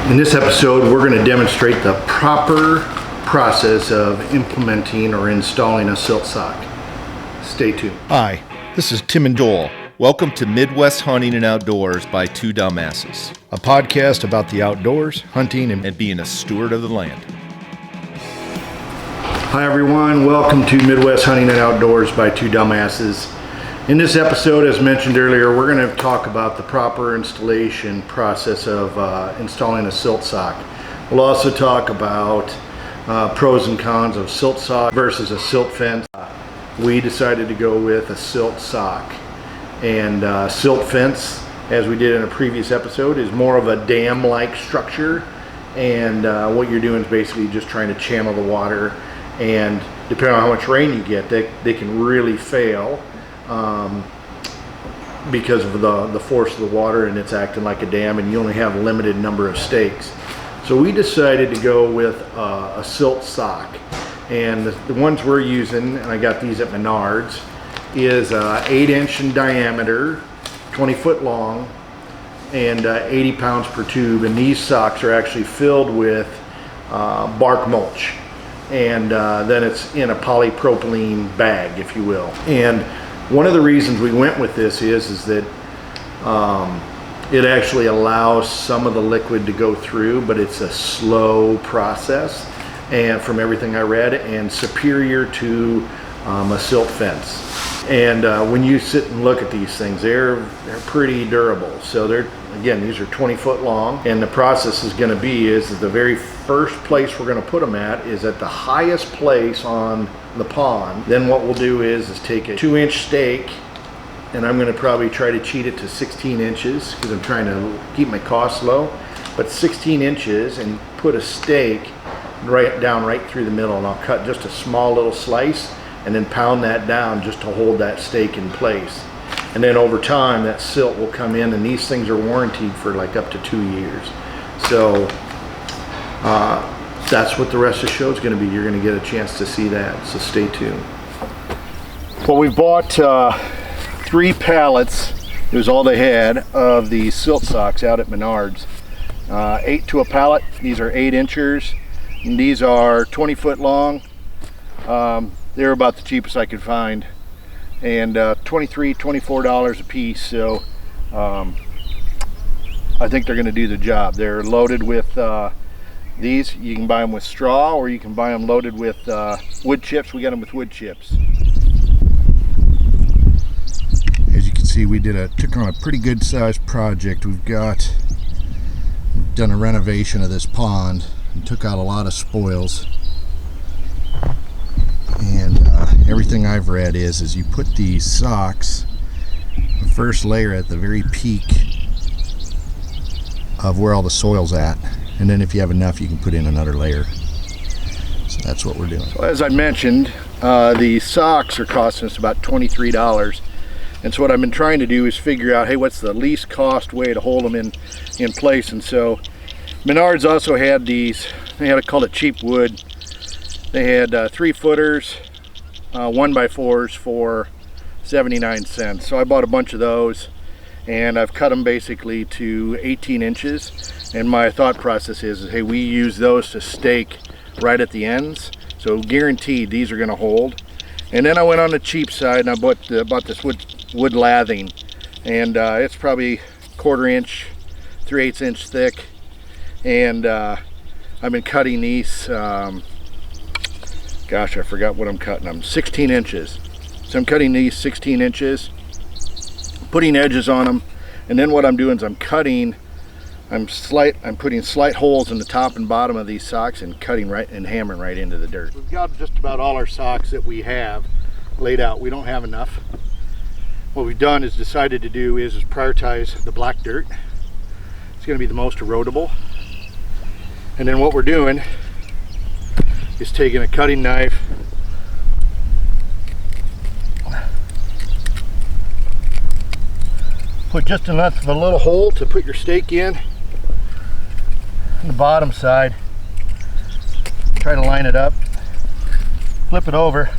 In this episode, we're going to demonstrate the proper process of implementing or installing a silt sock. Stay tuned. Hi, this is Tim and Joel. Welcome to Midwest Hunting and Outdoors by Two Dumbasses, A podcast about the outdoors, hunting, and being a steward of the land. Hi everyone, welcome to Midwest Hunting and Outdoors by Two Dumbasses. In this episode, as mentioned earlier, we're going to talk about the proper installation process of installing a silt sock. We'll also talk about pros and cons of silt sock versus a silt fence. We decided to go with a silt sock. And silt fence, as we did in a previous episode, is more of a dam-like structure. And what you're doing is basically just trying to channel the water. And depending on how much rain you get, they can really fail. Because of the force of the water, and it's acting like a dam, and you only have a limited number of stakes. So we decided to go with a silt sock, and the ones we're using, and I got these at Menards, is 8-inch in diameter, 20 foot long, and 80 pounds per tube. And these socks are actually filled with bark mulch, and then it's in a polypropylene bag, if you will. And one of the reasons we went with this is that it actually allows some of the liquid to go through, but it's a slow process, and from everything I read, and superior to a silt fence. And when you sit and look at these things, they're pretty durable. So these are 20 foot long, and the process is going to be is the very first place we're going to put them at is at the highest place on the pond. Then what we'll do is take a 2-inch stake, and I'm going to probably try to cheat it to 16 inches because I'm trying to keep my costs low, but 16 inches, and put a stake right through the middle, and I'll cut just a small little slice and then pound that down just to hold that stake in place. And then over time that silt will come in, and these things are warranted for like up to 2 years. So that's what the rest of the show is going to be. You're going to get a chance to see that, so stay tuned. Well, we bought 3 pallets, it was all they had, of the silt socks out at Menards. 8 to a pallet. These are 8 inchers, and these are 20 foot long. They're about the cheapest I could find, and $24 a piece. So I think they're going to do the job. They're loaded with these. You can buy them with straw, or you can buy them loaded with wood chips. We got them with wood chips. As you can see, we took on a pretty good sized project. We've done a renovation of this pond and took out a lot of spoils. And everything I've read is you put these socks, the first layer at the very peak of where all the soil's at, and then if you have enough, you can put in another layer. So that's what we're doing. So as I mentioned, the socks are costing us about $23, and so what I've been trying to do is figure out, hey, what's the least cost way to hold them in place. And so Menards also had these. They had called it cheap wood. They had 3-footers, 1x4s for 79 cents. So I bought a bunch of those, and I've cut them basically to 18 inches. And my thought process is hey, we use those to stake right at the ends. So guaranteed these are going to hold. And then I went on the cheap side, and I bought this wood lathing. And it's probably 1/4 inch, 3/8 inch thick. And I've been cutting these, gosh, I forgot what I'm cutting them, 16 inches. So I'm cutting these 16 inches, putting edges on them, and then what I'm doing is I'm putting slight holes in the top and bottom of these socks and cutting right and hammering right into the dirt. We've got just about all our socks that we have laid out. We don't have enough. What we've done is decided to do is prioritize the black dirt. It's going to be the most erodible. And then what we're doing is taking a cutting knife, put just enough of a little hole to put your stake in on the bottom side, try to line it up, flip it over,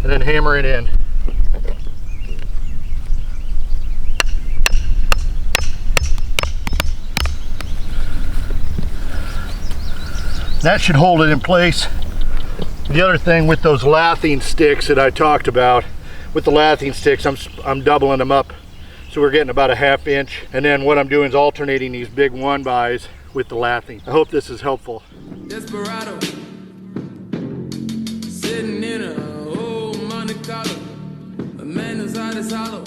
and then hammer it in. That should hold it in place. The other thing with those lathing sticks that I talked about, with the lathing sticks, I'm doubling them up. So we're getting about a 1/2 inch. And then what I'm doing is alternating these big 1-bys with the lathing. I hope this is helpful. Desperado, sitting in a old Monte Carlo, a man whose heart is hollow.